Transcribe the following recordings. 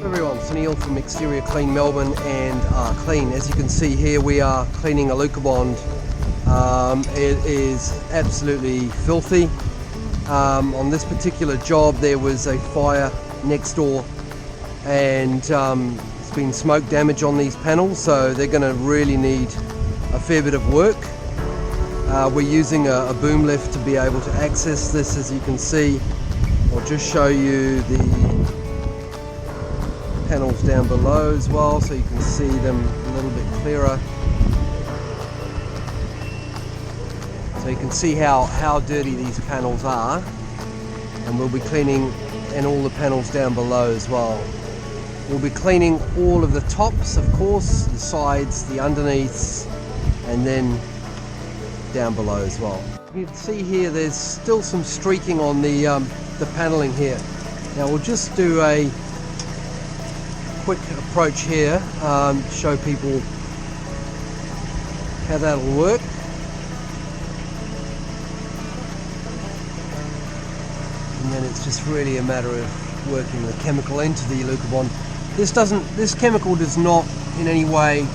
Everyone, it's Neil from Exterior Clean Melbourne and Clean. As you can see here, we are cleaning Alucobond. It is absolutely filthy. On this particular job there was a fire next door, and there's been smoke damage on these panels, so they're going to really need a fair bit of work. We're using a boom lift to be able to access this. As you can see, I'll just show you the panels down below as well, so you can see them a little bit clearer. So you can see how dirty these panels are, and we'll be cleaning and all the panels down below as well. We'll be cleaning all of the tops, of course, the sides, the underneaths, and then down below as well. You can see here there's still some streaking on the paneling here. Now we'll just do a quick approach here to show people how that'll work. And then it's just really a matter of working the chemical into the Alucobond. This chemical does not in any way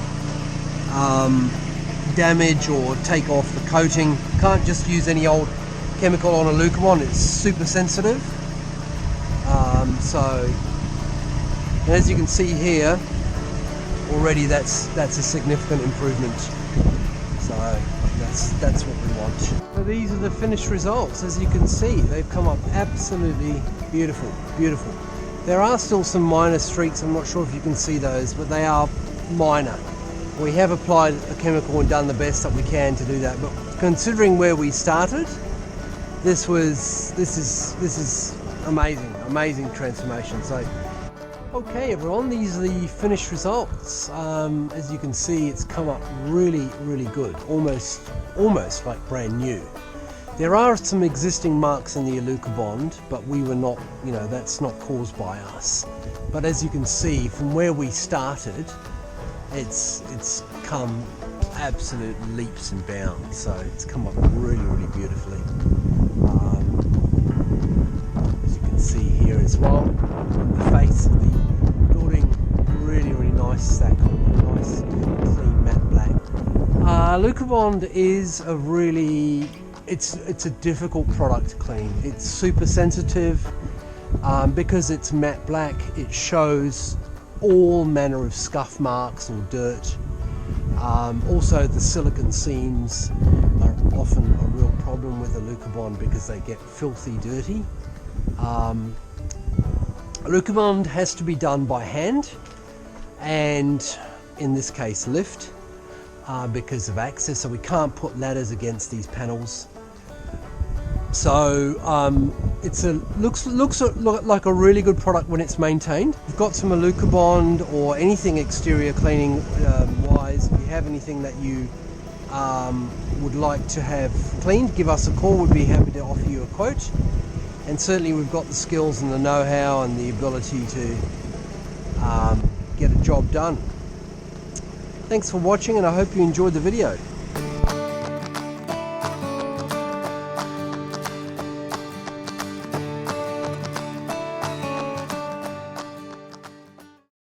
damage or take off the coating. You can't just use any old chemical on Alucobond. It's super sensitive. And as you can see here, already that's a significant improvement. So that's what we want. So these are the finished results. As you can see, they've come up absolutely beautiful, beautiful. There are still some minor streaks. I'm not sure if you can see those, but they are minor. We have applied a chemical and done the best that we can to do that. But considering where we started, this is amazing transformation. So. Okay everyone, these are the finished results. As you can see, it's come up really good, almost like brand new. There are some existing marks in the Alucobond, but we were not, that's not caused by us. But as you can see, from where we started, it's come absolute leaps and bounds. So it's come up really beautifully. As you can see here as well, the face of the building, really nice stack, nice clean matte black. Alucobond is a really, it's a difficult product to clean. It's super sensitive because it's matte black. It shows all manner of scuff marks or dirt. Also the silicone seams are often a real problem with Alucobond because they get filthy dirty. Alucobond has to be done by hand, and in this case lift, because of access, so we can't put ladders against these panels. So looks like a really good product when it's maintained. If you've got some Alucobond or anything exterior cleaning wise, if you have anything that you would like to have cleaned, give us a call. We'd be happy to offer you a quote. And certainly we've got the skills and the know-how and the ability to get a job done. Thanks for watching, and I hope you enjoyed the video.